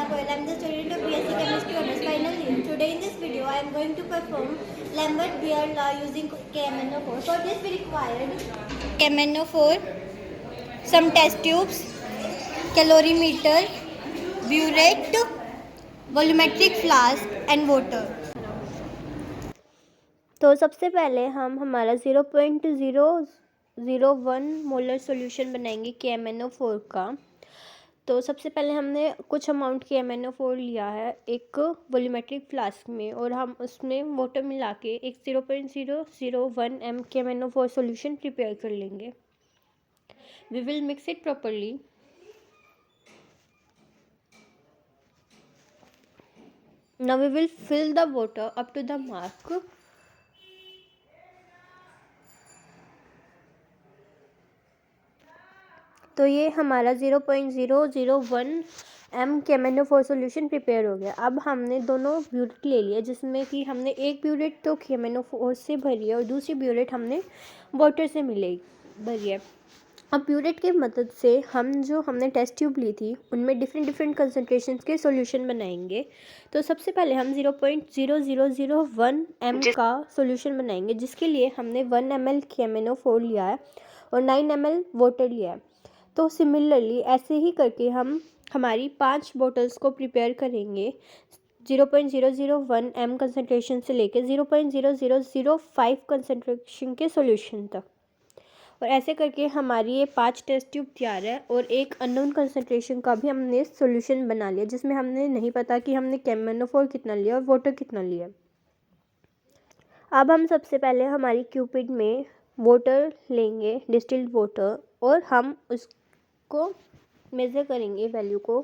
Goyal. I am the student of BSc Chemistry Honors final year. Today in this video I am going to perform Lambert-Beer law using KMnO4. For this we required KMnO4, some test tubes, calorimeter, burette, volumetric flask and water. तो सबसे पहले हम हमारा 0.001 molar solution बनाएंगे KMnO4 का। तो सबसे पहले हमने कुछ अमाउंट KMnO4 लिया है एक वॉल्यूमेट्रिक फ्लास्क में, और हम उसमें वाटर मिला के एक 0.001 m KMnO4 सॉल्यूशन प्रिपेयर कर लेंगे। We will mix it properly. Now we will fill the water up to the mark. तो ये हमारा 0.001 m KMnO4 सॉल्यूशन प्रिपेयर हो गया। अब हमने दोनों ब्यूरेट ले लिया, जिसमें कि हमने एक ब्यूरेट तो KMnO4 से भरी है और दूसरी ब्यूरेट हमने वाटर से भरी है। अब ब्यूरेट की मदद से हमने टेस्ट ट्यूब ली थी उनमें डिफरेंट कंसंट्रेशंस के सॉल्यूशन बनाएंगे। तो सबसे पहले हम 0.0001 m का सॉल्यूशन बनाएंगे, जिसके लिए हमने 1 ml KMnO4 लिया है और 9 ml वाटर लिया है। तो सिमिलरली ऐसे ही करके हम हमारी 5 बॉटल्स को प्रिपेयर करेंगे 0.001 m कंसंट्रेशन से लेकर 0.0005 कंसंट्रेशन के सॉल्यूशन तक। और ऐसे करके हमारी ये 5 टेस्ट ट्यूब तैयार है और एक अननोन कंसंट्रेशन का भी हमने सॉल्यूशन बना लिया, जिसमें हमने नहीं पता कि हमने KMnO4 कितना लिया और वाटर कितना लिया। अब हम सबसे पहले हमारी क्यूपिड में वाटर लेंगे, डिस्टिल्ड वाटर, और हम उसको मेज़र करेंगे वैल्यू को।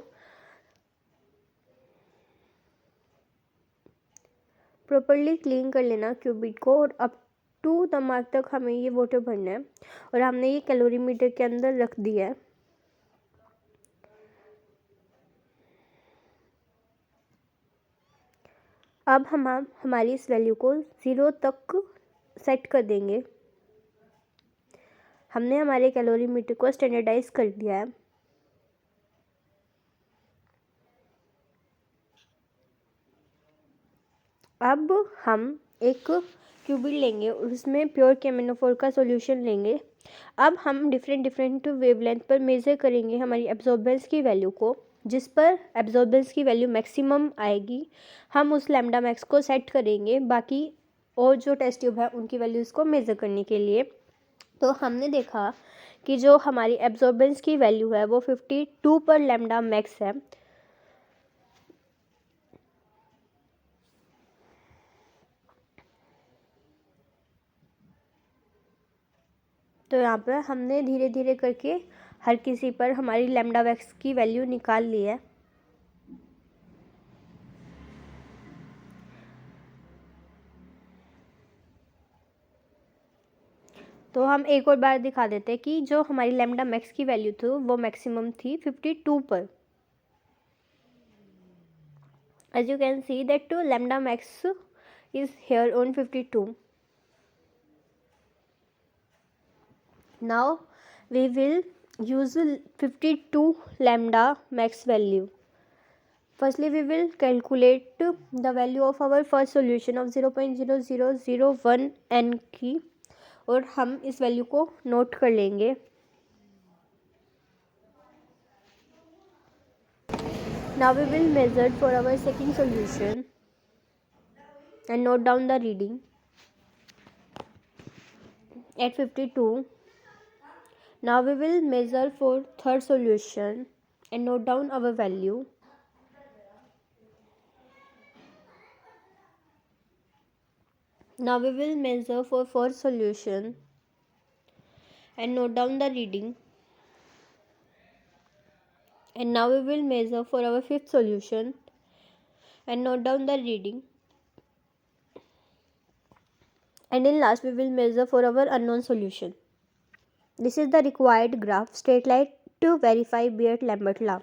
प्रॉपरली क्लीन कर लेना क्यूबिड को, और अप टू द मार्क तक हमें ये वाटर भरना है, और हमने ये कैलोरीमीटर के अंदर रख दिया है। अब हम हमारी इस वैल्यू को 0 तक सेट कर देंगे। हमने हमारे कैलोरीमीटर को स्टैंडर्डाइज कर दिया है। अब हम एक क्यूबिड लेंगे और उसमें प्योर KMnO4 का सॉल्यूशन लेंगे। अब हम डिफरेंट वेवलेंथ पर मेज़र करेंगे हमारी एब्जॉर्बेंस की वैल्यू को, जिस पर एब्जॉर्बेंस की वैल्यू मैक्सिमम आएगी हम उस लैम्डा मैक्स को सेट करेंगे, बाकी और जो टेस्ट ट्यूब है उनकी वैल्यूज़ को मेज़र करने के लिए। तो हमने देखा कि जो हमारी एब्जॉर्बेंस की वैल्यू है वो 52 पर लैम्डा मैक्स है। तो यहाँ पर हमने धीरे धीरे करके हर किसी पर हमारी लैम्डा मैक्स की वैल्यू निकाल ली है। तो हम एक और बार दिखा देते हैं कि जो हमारी लैम्डा मैक्स की वैल्यू थी वो मैक्सिमम थी 52 पर। As you can see that lambda max is here on 52. Now we will use 52 lambda max value. Firstly, we will calculate the value of our first solution of 0.0001 n की, और हम इस value को note कर लेंगे। Now we will measure for our second solution and note down the reading at 52. Now we will measure for third solution and note down our value. Now we will measure for fourth solution and note down the reading. And now we will measure for our fifth solution and note down the reading. And in last we will measure for our unknown solution. This is the required graph straight line to verify Beer-Lambert law.